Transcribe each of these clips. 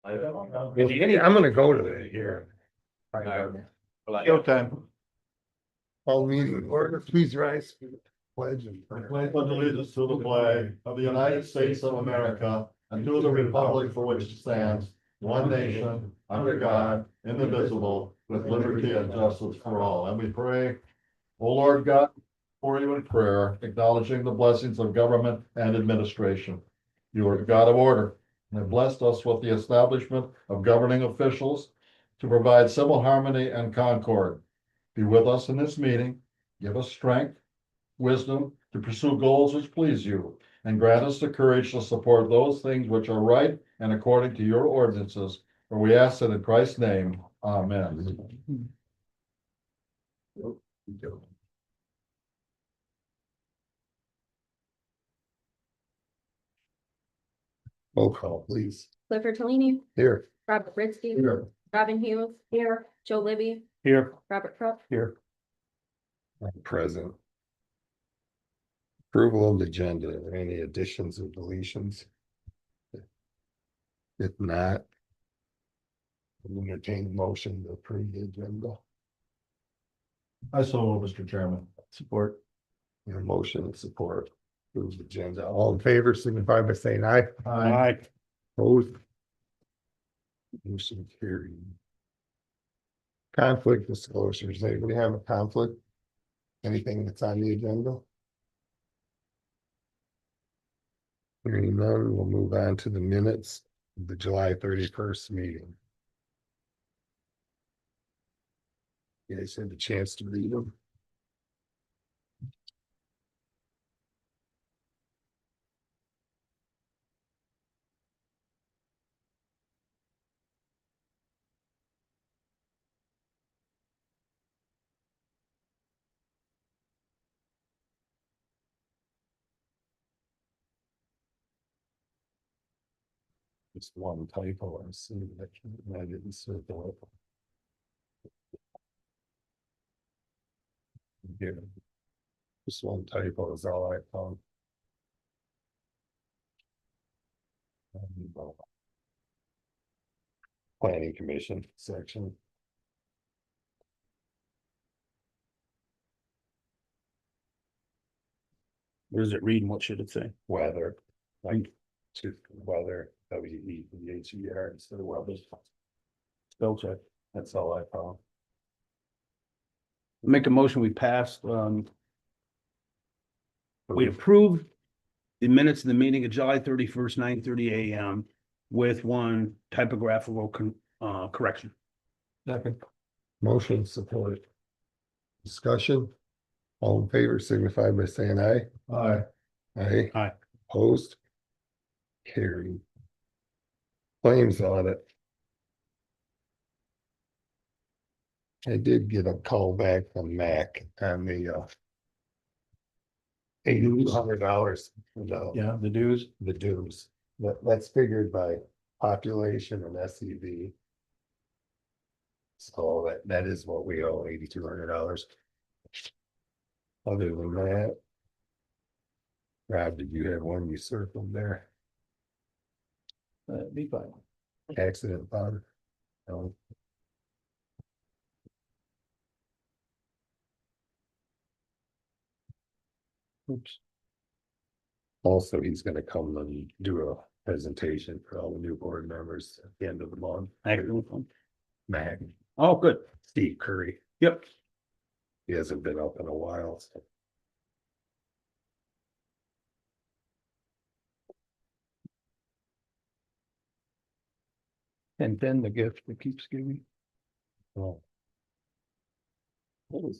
I'm gonna go to the here. Go time. All meeting order, please rise. For the Pledge and. I pledge allegiance to the flag of the United States of America and to the republic for which it stands, one nation, under God, indivisible, with liberty and justice for all. And we pray, O Lord God, for you in prayer, acknowledging the blessings of government and administration. You are the God of order and have blessed us with the establishment of governing officials to provide civil harmony and concord. Be with us in this meeting, give us strength, wisdom to pursue goals which please you, and grant us the courage to support those things which are right and according to your ordinances. For we ask it in Christ's name. Amen. Roll call, please. Clifford Tolini, Here. Robert Presque, Here. Robin Hughes, here, Joe Libby, Here. Robert Krupp, Here. Present. Approval of the agenda, are there any additions or deletions? If not. I'll entertain the motion to approve the agenda. I so move, Mr. Chairman. Support. A motion and support. Approve the agenda. All in favor, signify by saying aye. Aye. Opposed? Motion carried. Conflict disclosures. Anybody have a conflict? Anything that's on the agenda? Hearing none, we'll move on to the minutes of the July 31st meeting. You guys had a chance to read them. Just one typo, I see that I didn't circle it. Here. Just one typo is all I found. Planning Commission section. Where does it read and what should it say? Weather, like to weather, WEEHER instead of weather. Spell check. That's all I found. Make a motion, we pass, we approve the minutes of the meeting of July 31st, 9:30 a.m. with one typographical correction. Second. Motion support. Discussion. All in favor signify by saying aye. Aye. Aye. Aye. Opposed? Carried. Claims audit. I did get a call back from Mac on the $8,200. Yeah, the dues. The dues. That's figured by population and SEV. So that is what we owe, $8,200. Other than that. Rob, did you have one you circled there? Be fine. Accident fund? No. Oops. Also, he's gonna come and do a presentation for all the new board members at the end of the month. Excellent. Mac, Oh, good. Steve Curry, Yep. he hasn't been up in a while, so. And then the gift that keeps giving. Well,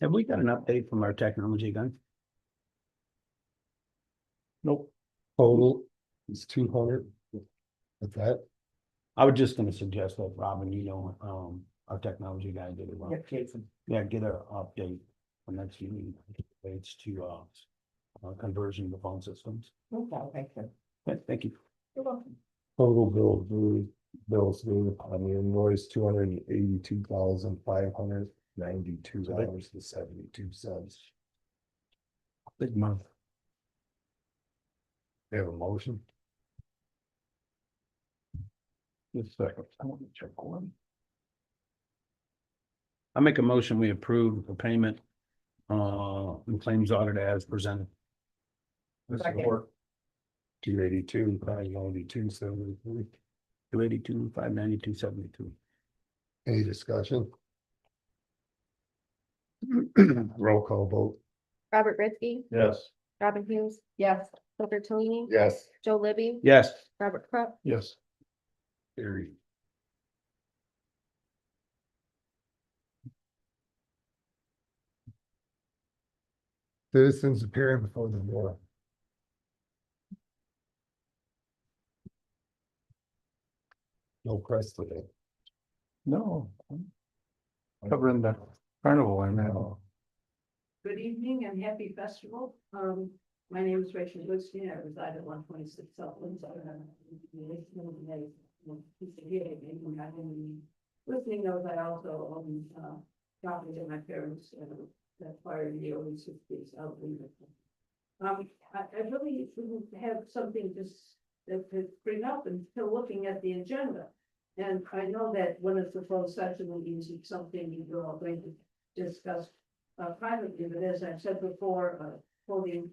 Have we got an update from our technology guy? Nope. total is 200. What's that? I was just gonna suggest that Robin, our technology guy did it well. Yeah, get an update on next meeting. It's to conversion of the phone systems. Okay, Yeah, thank you. you're welcome. Total bills due on the invoice, $282,592.72. Big month. They have a motion. Just a second. I want to check one. I make a motion, we approve the payment, and claims audit as presented. Support. 282, 592, 73. 282, 592, 72. Any discussion? Roll call vote. Robert Presque, Yes. Robin Hughes. Yes. Clifford Tolini. Yes. Joe Libby. Yes. Robert Crook. Yes. Carried. Citizens appearing before the board. No press today. No. Covering the carnival, I know. Good evening and happy festival. My name is Rachel Goodstein. I reside at 126 Southland. Listening knows I also own property that my parents acquired in the early 60s out in I really shouldn't have something just to bring up until looking at the agenda. And I know that when it's a closed session, it means it's something you're all going to discuss privately, but as I've said before, quoting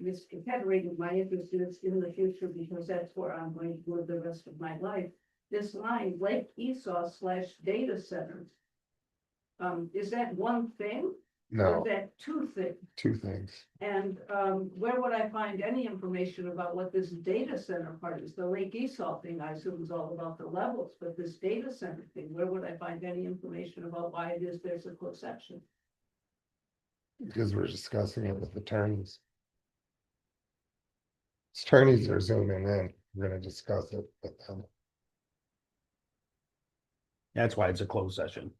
misconfederated, my interest is in the future because that's where I'm going to live the rest of my life. This line, Lake Esau / data centers. Is that one thing? Or No, is that two things? two things. And where would I find any information about what this data center part is? The Lake Esau thing, I assume, is all about the levels, but this data center thing, where would I find any information about why it is there's a closed section? Because we're discussing it with attorneys. Attorneys are zooming in. We're gonna discuss it with them. That's why it's a closed session.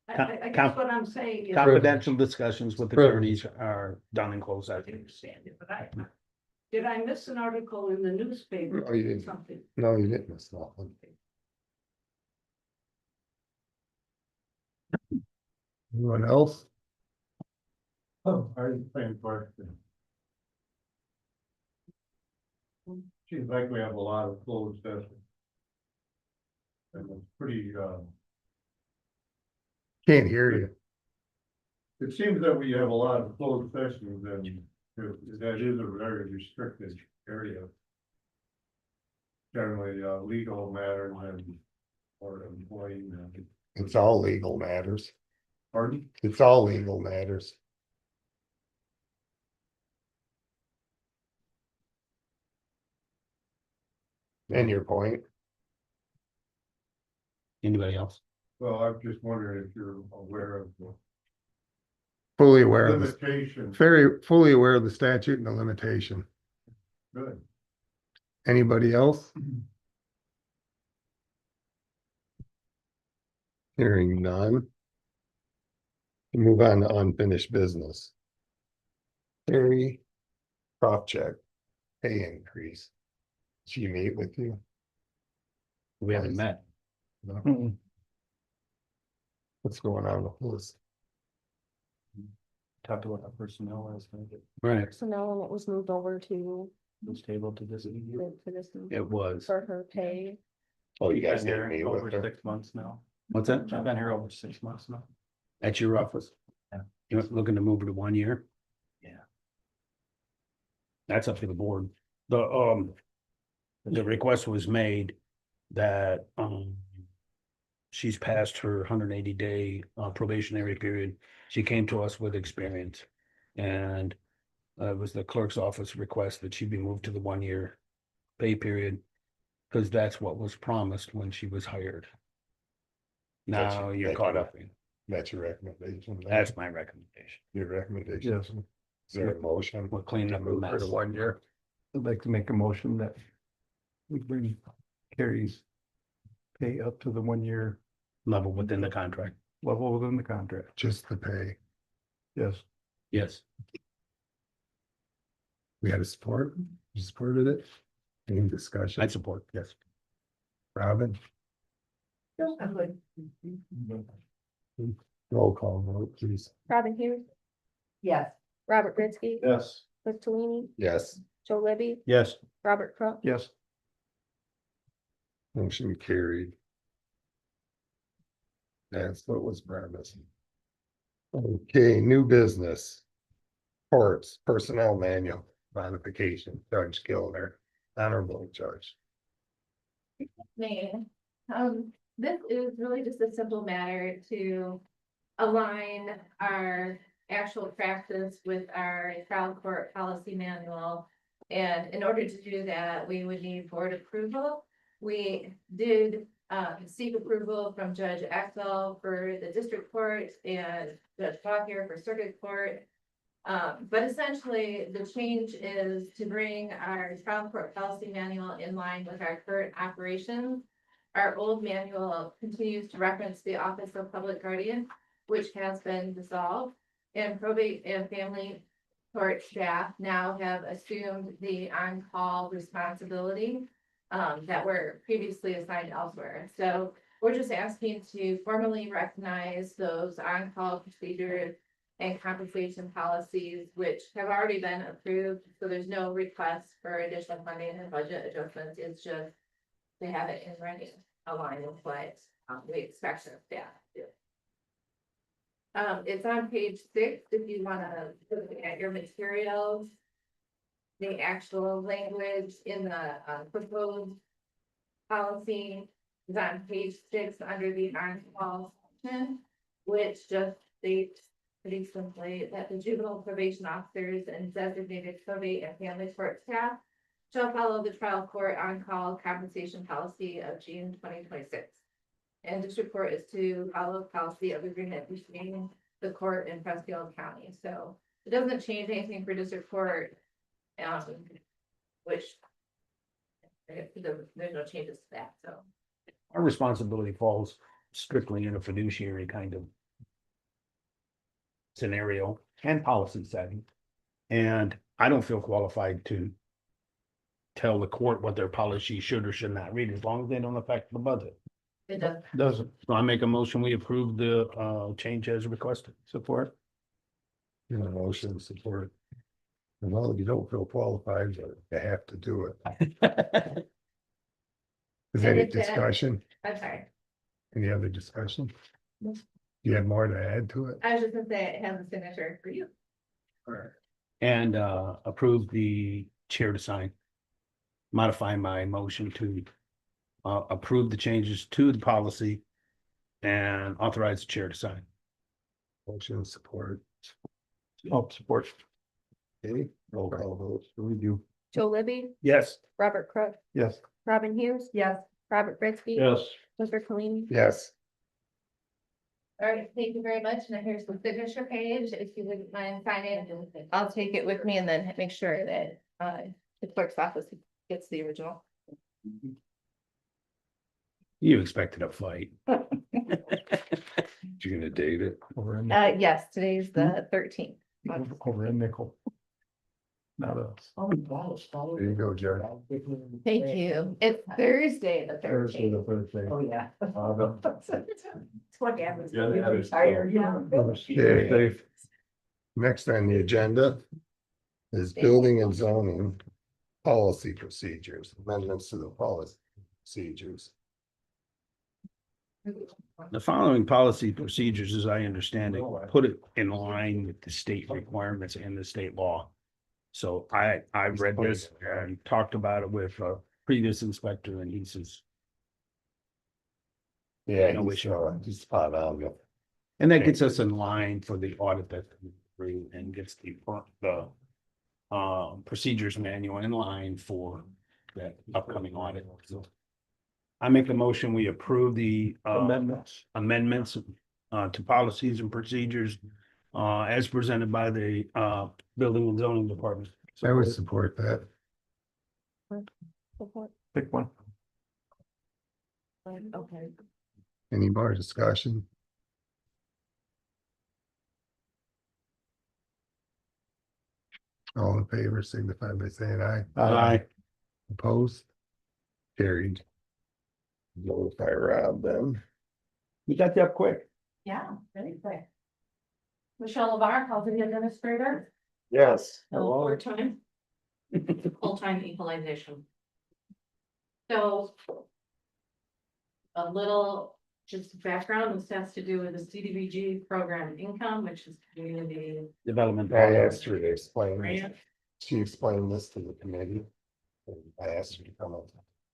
I guess what I'm saying is. Confidential discussions with Privilege. attorneys are done in closed I session. understand it, but did I miss an article in the newspaper? No, you didn't. Something. No, you didn't miss nothing. Anyone else? Oh, I didn't think question. Seems like we have a lot of closed sessions. And it's pretty, Can't hear you. it seems that we have a lot of closed sessions and that is a very restricted area. Generally, legal matters and or employee matters. It's all legal matters. Pardon? It's all legal matters. And your point, Anybody else? Well, I'm just wondering if you're aware of the fully aware of the, limitation. very fully aware of the statute and the limitation. Good. Anybody else? Hearing none. Move on to unfinished business. Terry, crop check, pay increase. She meet with you? We haven't met. No? What's going on with this? Talked about our personnel last night. Right, So now it was moved over to it's table to this. this It was. for her pay. Oh, you guys Been didn't here meet over with her? 6 months now. What's that? I've been here over 6 months now. At your office? Yeah. You're looking to move it to 1 year? Yeah. That's up to the board. The request was made that, she's passed her 180-day probationary period. She came to us with experience. And it was the clerk's office request that she be moved to the 1 year pay period. Because that's what was promised when she was hired. Now you're caught up in. That's your recommendation? That's my recommendation. Your recommendation? Yes. Is there a motion? We're cleaning up the Move her mess. to 1 year. I'd like to make a motion that we bring Carrie's pay up to the 1 year Level within the contract. level within the contract. Just the pay. Yes. Yes. We had a support? You supported it? Any discussion? I support, yes. Robin, roll call vote, please. Robin Hughes. Yes. Robert Presque. Yes. Cliff Tolini. Yes. Joe Libby. Yes. Robert Crook. Yes. Motion carried. That's what was promised. Okay, new business. Courts, personnel manual, modification, Judge Gilder, honorable judge. Maine. This is really just a simple matter to align our actual practice with our trial court policy manual. And in order to do that, we would need board approval. We did seek approval from Judge Axel for the district court and Judge Faulkner for circuit court. But essentially, the change is to bring our trial court policy manual in line with our current operations. Our old manual continues to reference the Office of Public Guardian, which has been dissolved, and probate and family court staff now have assumed the on-call responsibility that were previously assigned elsewhere. So we're just asking to formally recognize those on-call procedures and compensation policies, which have already been approved. So there's no request for additional funding and budget adjustments. It's just they have it in writing, aligned with what we expect of staff to do. It's on page 6, if you wanna look at your materials. The actual language in the proposed policy is on page 6 under the on-call section, which just states pretty simply that the juvenile probation officers and designated probate and family court staff shall follow the trial court on-call compensation policy of June 2026. And district court is to follow policy of agreement between the court and Presque County. So it doesn't change anything for district court, which there's no changes to that, so. Our responsibility falls strictly in a fiduciary kind of scenario and policy setting. And I don't feel qualified to tell the court what their policy should or should not read, as long as they don't affect the budget. It does. Doesn't So I make a motion, we approve the change as requested. support. Motion support. Well, you don't feel qualified, but you have to do it. Is there any And if that- discussion? I'm sorry. Any other discussion? No. Do you have more to add to it? I was just gonna say it has a signature for you. And approve the chair to sign. Modify my motion to approve the changes to the policy and authorize the chair to sign. Motion support. Oh, support. Okay, roll call vote. We do. Joe Libby, Yes. Robert Crook, Yes. Robin Hughes. Yes. Robert Presque. Yes. Clifford Kalini. Yes. All right, thank you very much. And here's the signature page. If you wouldn't mind signing, I'll take it with me and then make sure that the clerk's office gets the original. You expected a fight. You gonna date it? Over in, Yes, today's the 13th. over in nickel. Not us. There you go, Jared. Thank you. It's Thursday, the Thursday 13th. the Thursday. Oh, yeah. It's what happens. Yeah, when that you're is retired, yeah. Okay. Next on the agenda is building and zoning policy procedures, amendments to the policy procedures. The following policy procedures, as I understand it, put it in line with the state requirements and the state law. So I read this and talked about it with a previous inspector and he says, Yeah, No he's spot on. and that gets us in line for the audit that we bring and gets the procedures manual in line for that upcoming audit. So I make a motion, we approve the amendments to policies and procedures as presented by the building and zoning department. I would support that. Pick one. Okay. Any more discussion? All in favor, signify by saying aye. Aye. Opposed? Carried. Notify Rob then. You got that quick. Yeah, really quick. Michelle LeVar, housing administrator, Yes. full-time equalization. So a little, just background, this has to do with the CDBG program income, which is community Development. I asked her to explain, this. grant. She explained this to the committee. And I asked her to come and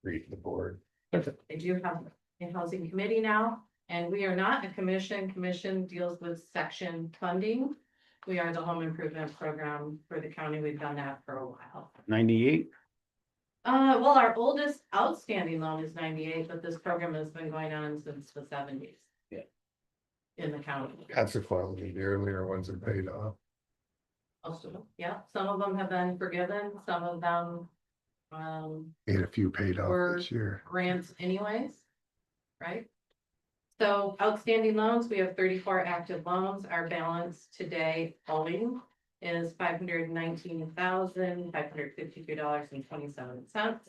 brief the board. They do have a housing committee now, and we are not a commission. Commission deals with section funding. We are the home improvement program for the county. We've done that for a while. 98. Well, our oldest outstanding loan is 98, but this program has been going on since the 70s. Yeah. In the county. Consequently, the earlier ones are paid off. Most of them, yeah. Some of them have been forgiven, some of them, Had a few paid off Were- this year. grants anyways, right? So outstanding loans, we have 34 active loans. Our balance today owing is $519,553.27.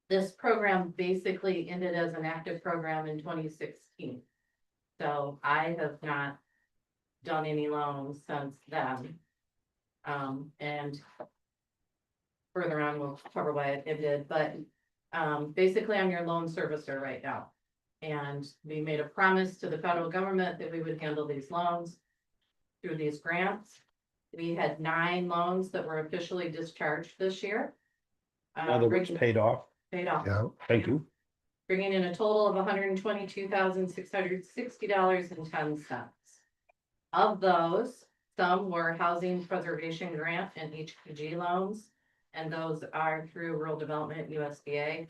This program basically ended as an active program in 2016. So I have not done any loans since then. And further on, we'll cover why it ended, but basically I'm your loan servicer right now. And we made a promise to the federal government that we would handle these loans through these grants. We had 9 loans that were officially discharged this year. In other words, paid off. Paid off. Yeah, Thank you. Bringing in a total of $122,660.10. Of those, some were housing preservation grant and HPG loans, and those are through rural development USDA.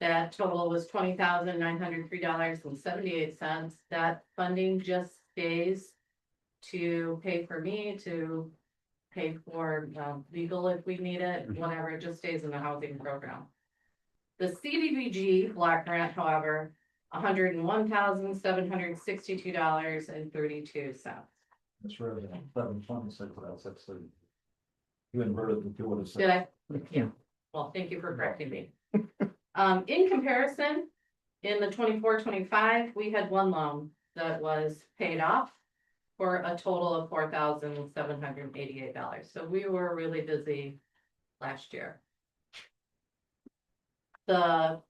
That total was $20,903.78. That funding just stays to pay for me, to pay for legal if we need it, whatever, it just stays in the housing program. The CDBG block grant, however, $101,762.32. It's really 726, that's actually. You inverted the two of the. Did I? Yeah. Well, thank you for correcting me. In comparison, in the 24-25, we had 1 loan that was paid off for a total of $4,788. So we were really busy last year. The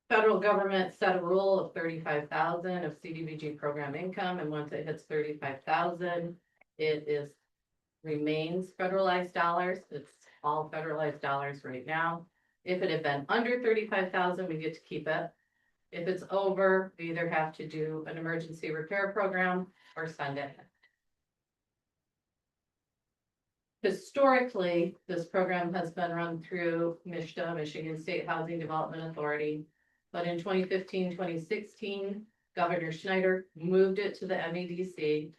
federal government set a rule of 35,000 of CDBG program income, and once it hits 35,000, it remains federalized dollars. It's all federalized dollars right now. If it had been under 35,000, we get to keep it. If it's over, we either have to do an emergency repair program or send it. Historically, this program has been run through MSHDA, Michigan State Housing Development Authority. But in 2015, 2016, Governor Schneider moved it to the MEDC.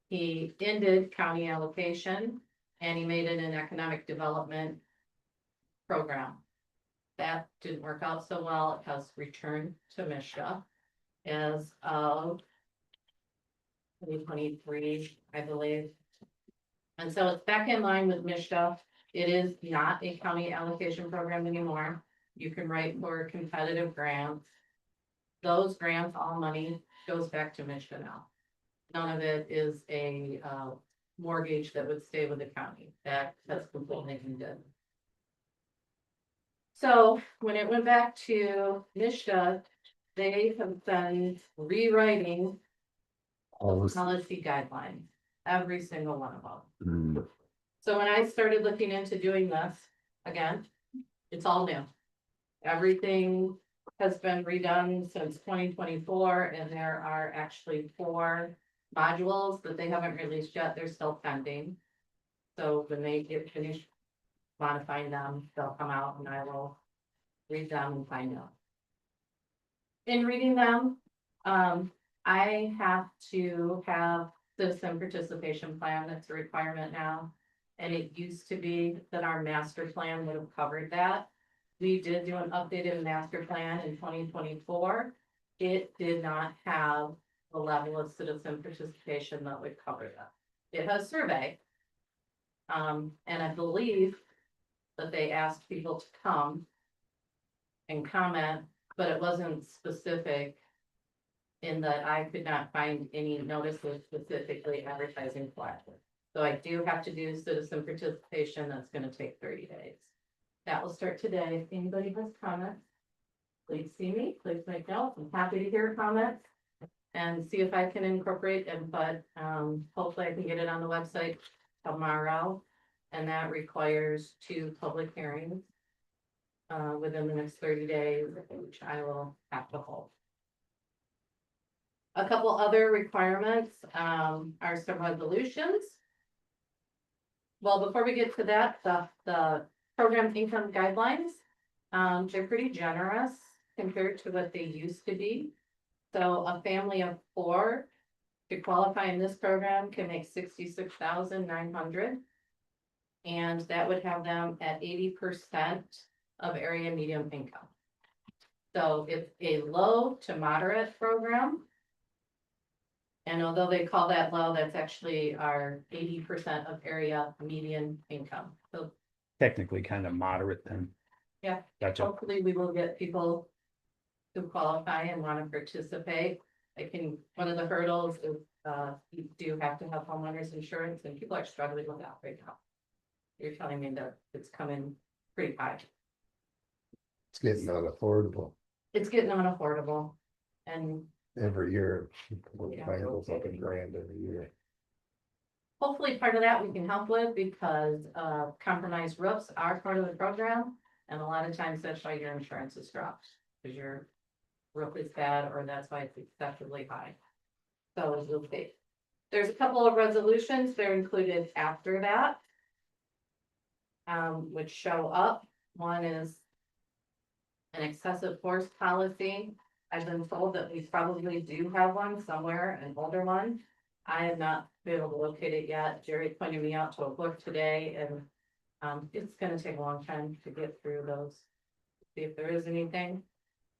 He ended county allocation and he made it an economic development program. That didn't work out so well. It has returned to MSHDA as of 2023, I believe. And so it's back in line with MSHDA. It is not a county allocation program anymore. You can write for competitive grants. Those grants, all money goes back to MSHDA now. None of it is a mortgage that would stay with the county. That's completely ended. So when it went back to MSHDA, they have been rewriting policy guidelines, every single one of them. So when I started looking into doing this, again, it's all new. Everything has been redone since 2024, and there are actually 4 modules that they haven't released yet. They're still pending. So when they get finished modifying them, they'll come out and I will read them and find out. In reading them, I have to have citizen participation plan. That's a requirement now. And it used to be that our master plan would have covered that. We did do an updated master plan in 2024. It did not have the level of citizen participation that would cover that. It has survey. And I believe that they asked people to come and comment, but it wasn't specific in that I could not find any notices specifically advertising for it. So I do have to do citizen participation. That's going to take 30 days. That will start today. If anybody has comments. please see me, please make notes. I'm happy to hear comments. And see if I can incorporate input. Hopefully I can get it on the website tomorrow. And that requires 2 public hearings. Within the next 30 days, which I will have to hold. A couple other requirements, are some resolutions. Well, before we get to that, the program income guidelines, they're pretty generous compared to what they used to be. So a family of 4 to qualify in this program can make 66,900. And that would have them at 80% of area median income. So it's a low to moderate program. And although they call that low, that's actually our 80% of area median income. So Technically kind of moderate then. Yeah. Gotcha. hopefully we will get people who qualify and want to participate. One of the hurdles is, you do have to have homeowners insurance, and people are struggling with that right now. You're telling me that it's coming pretty high. It's getting unaffordable It's getting unaffordable. And every year. Yeah. Mine goes up $1,000 every year. hopefully part of that we can help with, because compromised roofs are part of the program. And a lot of times that's why your insurance is dropped, because your roof is bad, or that's why it's excessively high. So we'll see. There's a couple of resolutions, they're included after that. Which show up. One is an excessive force policy. I've been told that we probably do have one somewhere, an older one. I have not been able to locate it yet. Jerry pointed me out to a book today, and it's gonna take a long time to get through those. See if there is anything.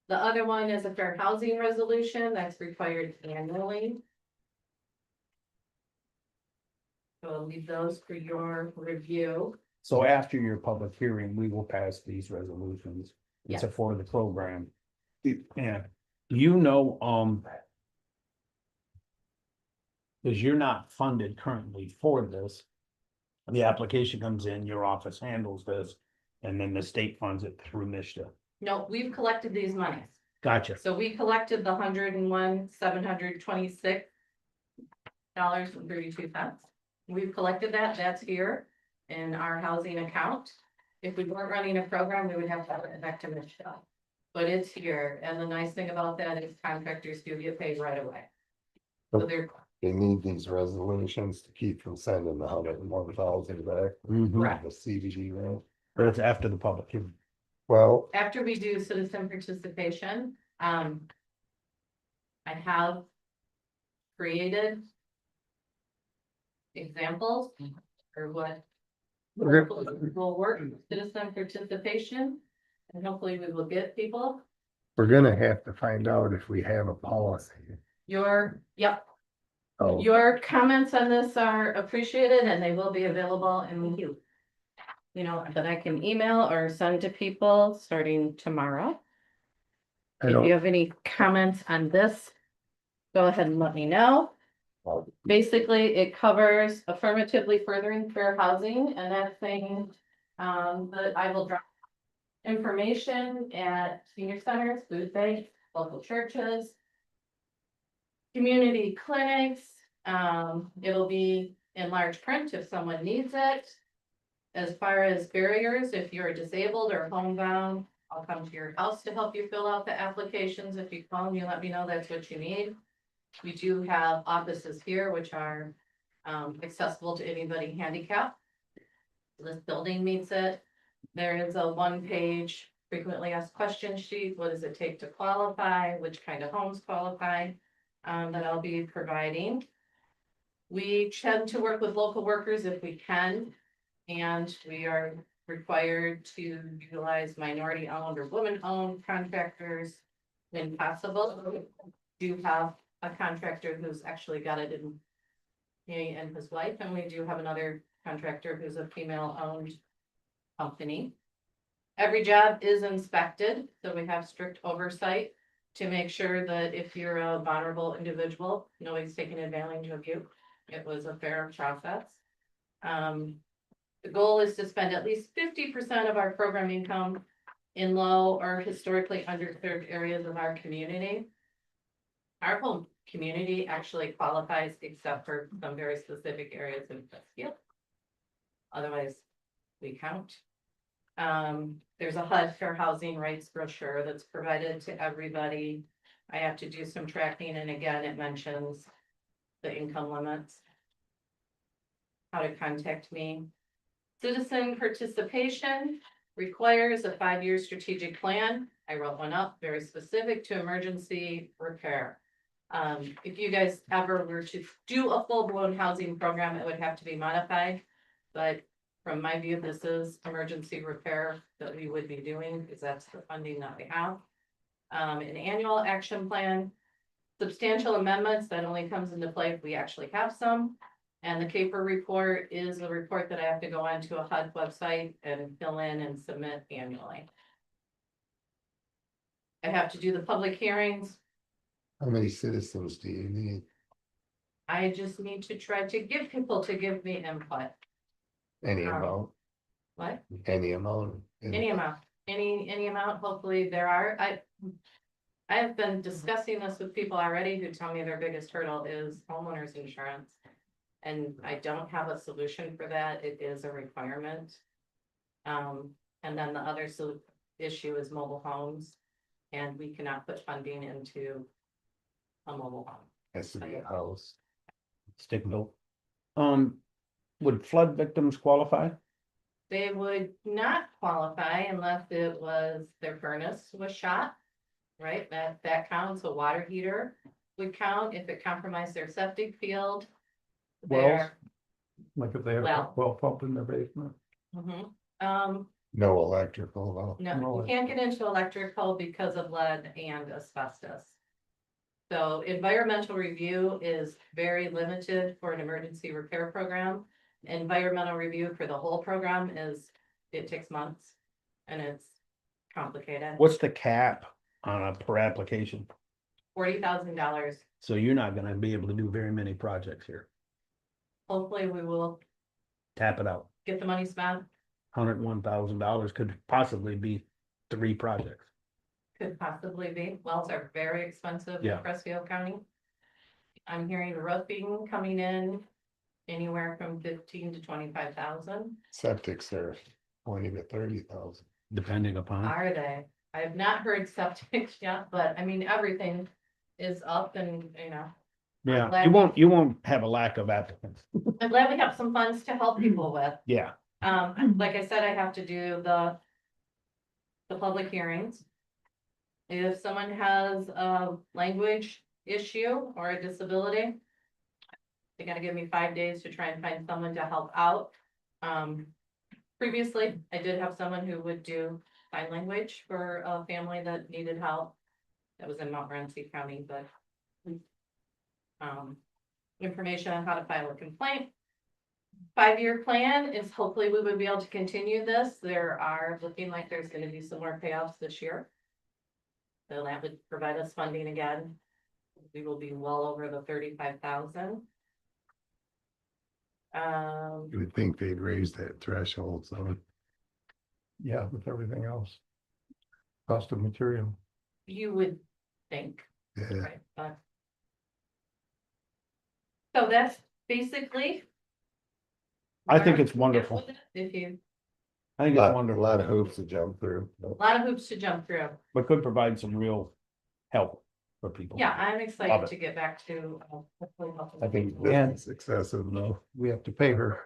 The other one is a fair housing resolution that's required annually. So I'll leave those for your review. So after your public hearing, we will pass these resolutions. It's Yes. for the program. Yeah, you know, because you're not funded currently for this. The application comes in, your office handles this, and then the state funds it through MISTA. No, we've collected these monies. Gotcha. So we collected the $101,726.32. We've collected that, that's here in our housing account. If we weren't running a program, we would have to have it back to Michelle. But it's here, and the nice thing about that is contractors do get paid right away. So they're They need these resolutions to keep from sending the 101,000 back. Correct. The CBD rate. But it's after the public hearing. Well, after we do citizen participation, I have created examples or what will work, citizen participation, and hopefully we will get people. we're gonna have to find out if we have a policy. Yep, Oh, your comments on this are appreciated, and they will be available and that I can email or send to people starting tomorrow. I If you don't, have any comments on this, go ahead and let me know. Basically, it covers affirmatively furthering fair housing, and that's saying, that I will drop information at senior centers, food banks, local churches, community clinics. It'll be in large print if someone needs it. As far as barriers, if you're disabled or homebound, I'll come to your house to help you fill out the applications. If you call me, let me know that's what you need. We do have offices here which are accessible to anybody handicapped. This building meets it. There is a 1-page frequently asked question sheet. What does it take to qualify? Which kind of homes qualify? That I'll be providing. We tend to work with local workers if we can, and we are required to utilize minority-owned or women-owned contractors when possible. We do have a contractor who's actually got it in he and his wife, and we do have another contractor who's a female-owned company. Every job is inspected, so we have strict oversight to make sure that if you're a vulnerable individual, nobody's taking advantage of you. It was a fair process. The goal is to spend at least 50% of our program income in low or historically underserved areas of our community. Our whole community actually qualifies except for some very specific areas in Presque. Otherwise, we count. There's a HUD Fair Housing Rights brochure that's provided to everybody. I have to do some tracking, and again, it mentions the income limits. How to contact me. Citizen participation requires a 5-year strategic plan. I wrote one up, very specific to emergency repair. If you guys ever were to do a full-blown housing program, it would have to be modified. But from my view, this is emergency repair that we would be doing, because that's the funding that we have. An annual action plan, substantial amendments, that only comes into play if we actually have some. And the CAPER report is a report that I have to go onto a HUD website and fill in and submit annually. I have to do the public hearings. How many citizens do you need? I just need to try to give people to give me input. Any amount, What? any amount? Any amount, any amount, hopefully there are. I have been discussing this with people already who tell me their biggest hurdle is homeowners insurance. And I don't have a solution for that. It is a requirement. And then the other issue is mobile homes. And we cannot put funding into a mobile home. Has to be a house. Stick built. Would flood victims qualify? They would not qualify unless it was their furnace was shot. Right, that counts. A water heater would count if it compromised their septic field. Wells? Like if they have a Well. well pump in their basement. No electrical, though. No, you can't get into electrical because of lead and asbestos. So environmental review is very limited for an emergency repair program. Environmental review for the whole program it takes months and it's complicated. What's the cap on a per application? $40,000. So you're not gonna be able to do very many projects here. Hopefully we will Tap it out. get the money spent. $101,000 could possibly be 3 projects. Could possibly be. Wells are very expensive Yeah. in Presque County. I'm hearing roofing coming in anywhere from 15 to 25,000. Septics are 20 to 30,000. Depending upon, Are they? I have not heard septic yet, but I mean, everything is up and, yeah, glad you won't have a lack of applicants. I'm glad we have some funds to help people with. Yeah, Like I said, I have to do the public hearings. If someone has a language issue or a disability, they gotta give me 5 days to try and find someone to help out. Previously, I did have someone who would do sign language for a family that needed help. That was in Montmorency County, but information on how to file a complaint. 5-year plan is hopefully we would be able to continue this. There are looking like there's gonna be some more payoffs this year. So that would provide us funding again. We will be well over the 35,000. You would think they'd raise that threshold, so. Yeah, with everything else. Cost of material. You would think, Yeah, right, but. So that's basically. I think where it's I'm at wonderful. with it. If you, I think it's a wonderful. lot of hoops to jump through. a lot of hoops to jump through. But could provide some real help for people. Yeah, I'm Love excited it. to get back to. Hopefully helping I think people. this is excessive, though. We have to pay her.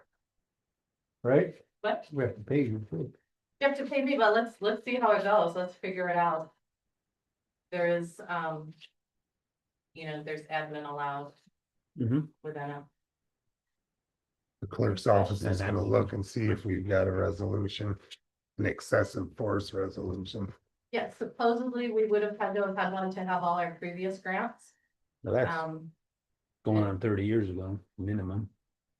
Right? But We have to pay you too. you have to pay me, but let's see how it goes. Let's figure it out. There is, there's admin allowed Mhm. within it. The clerk's office is gonna look and see if we've got a resolution, an excessive force resolution. Yeah, supposedly we would have had to have had one to have all our previous grants. Now that's Um, going on 30 years ago, minimum.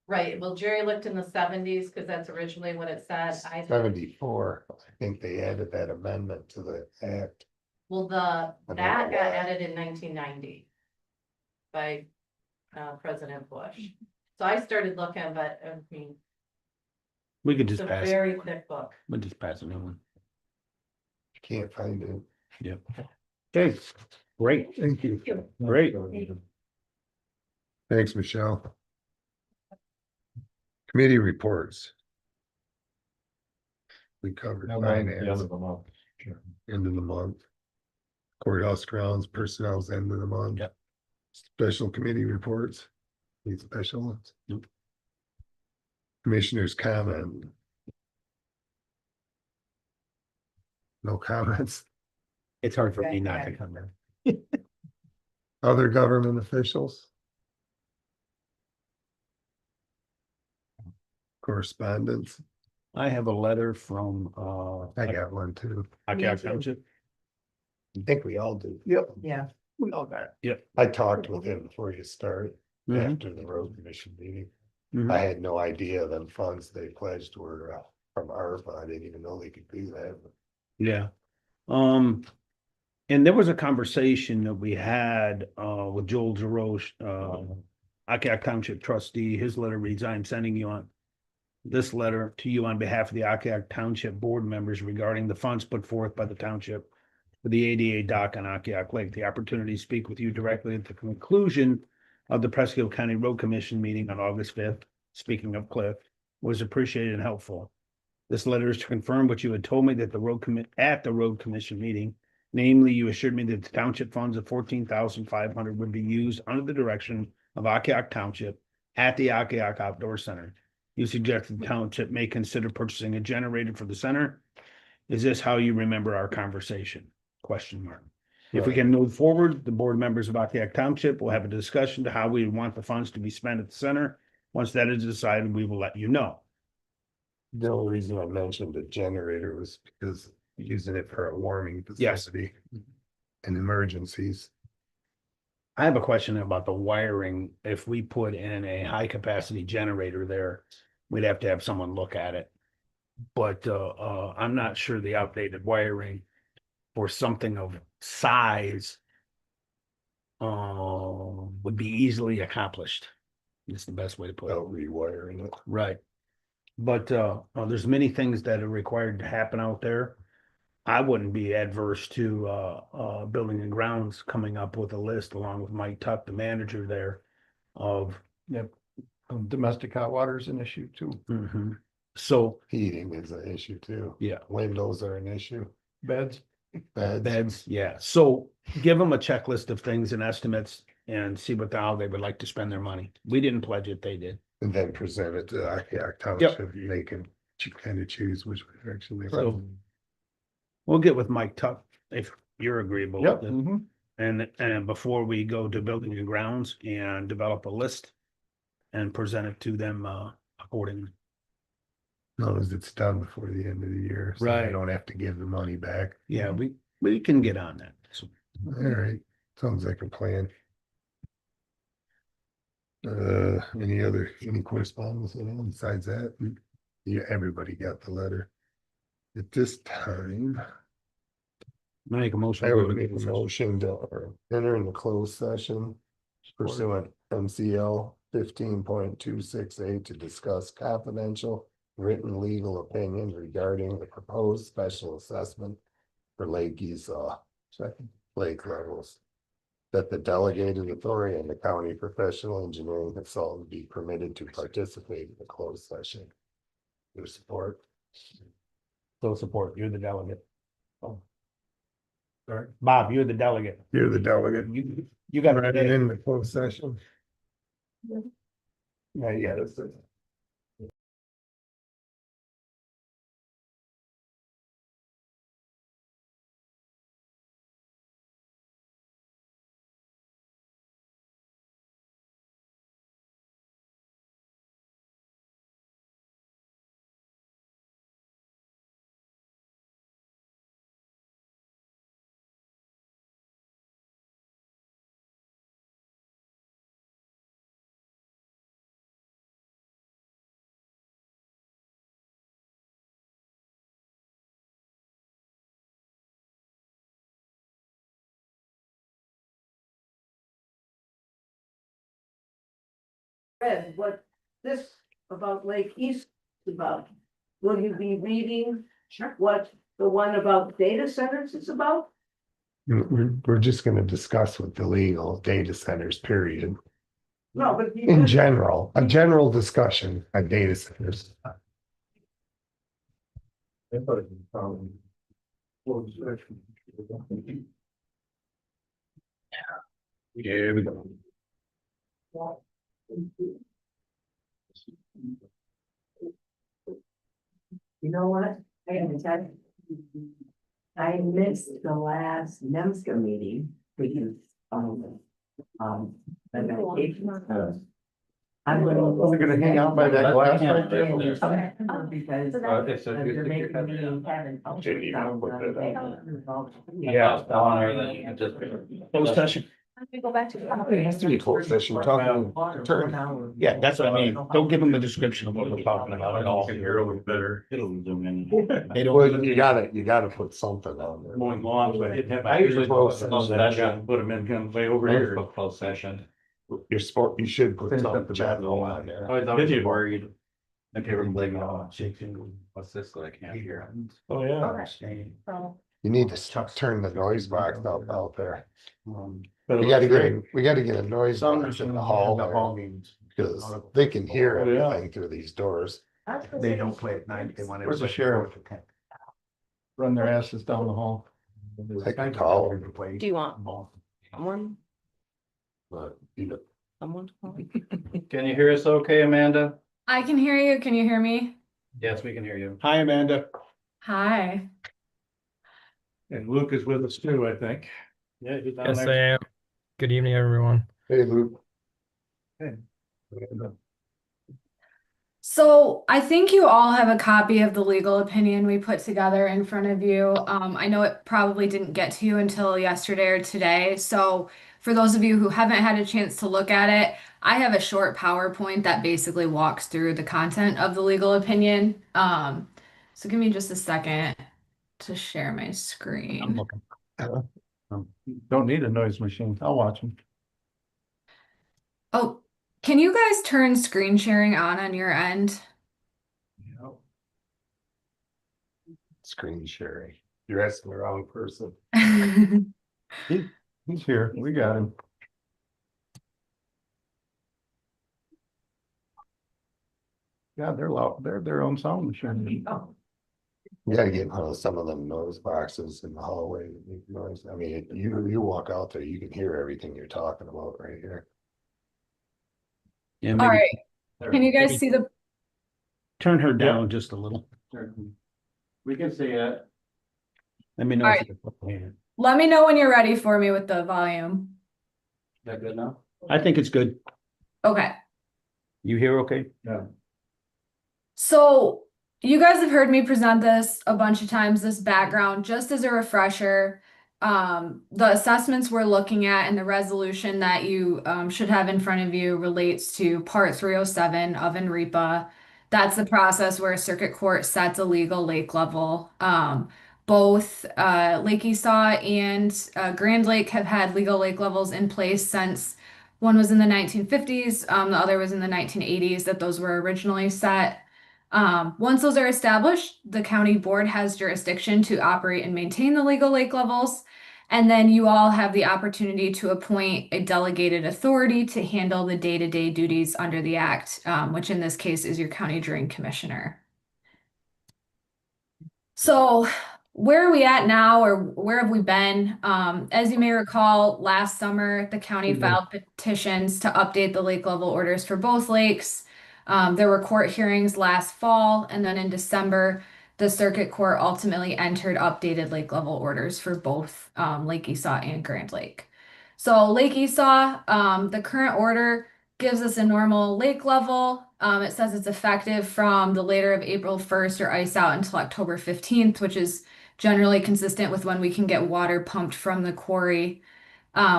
right, well, Jerry looked in the 70s because that's originally what it said. 74, I think they added that amendment to the act. Well, don't that know got why. added in 1990 by President Bush. So I started looking, but I mean, We could it's just a pass, very thick book. we just pass a new one. Can't find it. Okay, great, Thank you. great. Thanks, Michelle. Committee reports. We covered Now, the end finance, of the month. end of the month. Courthouse grounds, personnel's end of the month. Yep. Special committee reports. Any special ones? Nope. Commissioners comment. No comments. It's hard for me not to come in. Other government officials? Correspondence? I have a letter from, I got one too. Akiak Township. I think we all do. Yep. Yeah. We all got it. Yep. I talked with him before you start, Mhm, after the road commission meeting. mhm. I had no idea them funds they pledged were from ARPA. I didn't even know they could do that. Yeah. And there was a conversation that we had, with Joel Jarosh, Akiak Township trustee. His letter reads, I am sending you on this letter to you on behalf of the Akiak Township board members regarding the funds put forth by the township for the ADA dock on Akiak Lake. The opportunity to speak with you directly at the conclusion of the Presque County Road Commission meeting on August 5th, speaking of Cliff, was appreciated and helpful. This letter is to confirm what you had told me that at the road commission meeting. Namely, you assured me that the township funds of 14,500 would be used under the direction of Akiak Township at the Akiak Outdoor Center. You suggested the township may consider purchasing a generator for the center. Is this how you remember our conversation? Question mark. If we can move forward, the board members of Akiak Township will have a discussion to how we want the funds to be spent at the center. Once that is decided, we will let you know. The only reason I mentioned a generator was because using it for a warming Yes. facility and emergencies. I have a question about the wiring. If we put in a high capacity generator there, we'd have to have someone look at it. But I'm not sure the outdated wiring for something of size would be easily accomplished. It's the best way to put it. Without rewiring it. Right. But there's many things that are required to happen out there. I wouldn't be adverse to building and grounds coming up with a list along with Mike Tuck, the manager there of. Domestic hot water is an issue too. Mhm. So Heating is an issue too. yeah, Windows are an issue. Beds. beds, yeah. So give them a checklist of things and estimates and see how they would like to spend their money. We didn't pledge it, they did. And then present it to Akiak Township. They can kind of choose which direction they So want. we'll get with Mike Tuck if you're agreeable with Yep. it. Mhm. And before we go to building and grounds and develop a list and present it to them accordingly. As long as it's done before the end of the year. So I Right. don't have to give the money back. Yeah, we can get on that. So, All right, sounds like a plan. Any correspondence besides that? Yeah, everybody got the letter. At this time, make a motion. I to go would to make a closed session. motion to enter in the closed session pursuant MCL 15.268 to discuss confidential written legal opinion regarding the proposed special assessment for Lake Esau. Second, lake levels. That the delegated authority and the county professional engineering consultant be permitted to participate in the closed session. Your support. So support, you're the delegate. Oh. Sorry, Bob, you're the delegate. You're the delegate. You got Ready it. in the closed session? Yeah, that's it. Read what this about Lake East is about. Will you be reading what the one about data centers is about? We're just gonna discuss with the legal data centers, period. No, but. you In just- general, a general discussion on data centers. Here we go. You know what? I gotta tell you. I missed the last NEMSCA meeting because, the medication. I'm We're gonna hang out by that glass right there. Okay, because Okay, so you they're think you're making me having- having Didn't even ultrasound put on that the Yeah. Closed session. We go back to. It has to be closed session, we're talking attorney. Yeah, that's what I mean. Don't give them the description of what we're talking about at all. Hear a little better. It'll zoom in. They Well, don't. you gotta put something on there. Mowing lawns, so I didn't have. I usually close session. Put them in kind of way over here. Closed session. Your sport, you should put Finish up something the general bathroom. on there. I was Did you? worried. Okay, we're blaming it on shaking. What's this that I can't hear? Oh, yeah. So, You need to turn the noise box up out there. Um, We gotta get a noise box in the hall there, meetings. because they can hear Oh, yeah. everything through these doors. They don't play at night. They want. Where's the everybody to sheriff? go to Run their asses down the hall. I can call them, Do you want someone, but you know, someone to call? Can you hear us okay, Amanda? I can hear you. Can you hear me? Yes, we can hear you. Hi, Amanda. Hi. And Luke is with us too, I think. Yeah, he's down Yes, I there. am. Good evening, everyone. hey, Luke. So I think you all have a copy of the legal opinion we put together in front of you. I know it probably didn't get to you until yesterday or today. So for those of you who haven't had a chance to look at it, I have a short PowerPoint that basically walks through the content of the legal opinion. So give me just a second to share my I'm screen. looking. Don't need a noise machine. I'll watch him. Oh, can you guys turn screen sharing on your end? Screen sharing. You're asking the wrong person. He's here. We got him. Yeah, they're loud. They're their own sound machine. You gotta get some of them noise boxes in the hallway that make noise. I mean, you walk out there, you can hear everything you're talking about right here. Yeah, All maybe right. Can you guys see the turn her down just a little. We can see it. Let me know All if right. you can put my hand. Let me know when you're ready for me with the volume. Is that good now? I think it's good. Okay. You hear okay? Yeah. So you guys have heard me present this a bunch of times, this background, just as a refresher. The assessments we're looking at and the resolution that you should have in front of you relates to Part 307 of NREPA. That's the process where a circuit court sets a legal lake level. Both Lake Esau and Grand Lake have had legal lake levels in place since one was in the 1950s, the other was in the 1980s that those were originally set. Once those are established, the county board has jurisdiction to operate and maintain the legal lake levels. And then you all have the opportunity to appoint a delegated authority to handle the day-to-day duties under the act, which in this case is your county drain commissioner. So where are we at now, or where have we been? As you may recall, last summer, the county filed petitions to update the lake level orders for both lakes. There were court hearings last fall, and then in December, the circuit court ultimately entered updated lake level orders for both Lake Esau and Grand Lake. So Lake Esau, the current order gives us a normal lake level. It says it's effective from the later of April 1st or ice out until October 15th, which is generally consistent with when we can get water pumped from the quarry.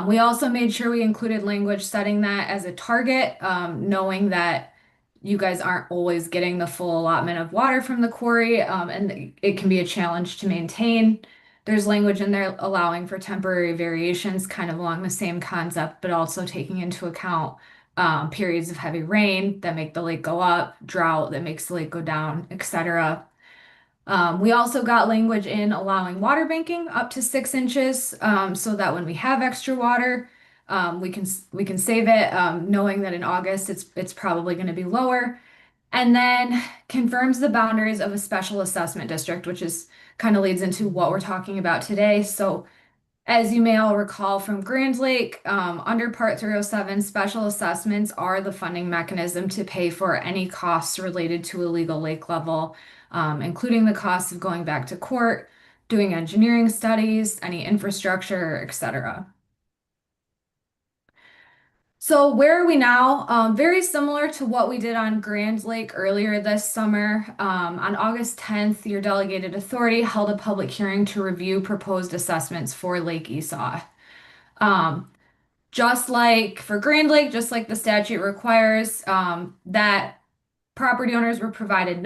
We also made sure we included language setting that as a target, knowing that you guys aren't always getting the full allotment of water from the quarry, and it can be a challenge to maintain. There's language in there allowing for temporary variations, kind of along the same concept, but also taking into account periods of heavy rain that make the lake go up, drought that makes the lake go down, etc. We also got language in allowing water banking up to 6 inches, so that when we have extra water, we can save it, knowing that in August it's probably going to be lower. And then confirms the boundaries of a special assessment district, which is kind of leads into what we're talking about today. So as you may all recall from Grand Lake, under Part 307, special assessments are the funding mechanism to pay for any costs related to illegal lake level, including the costs of going back to court, doing engineering studies, any infrastructure, etc. So where are we now? Very similar to what we did on Grand Lake earlier this summer. On August 10th, your delegated authority held a public hearing to review proposed assessments for Lake Esau. Um, just like for Grand Lake, just like the statute requires, that property owners were provided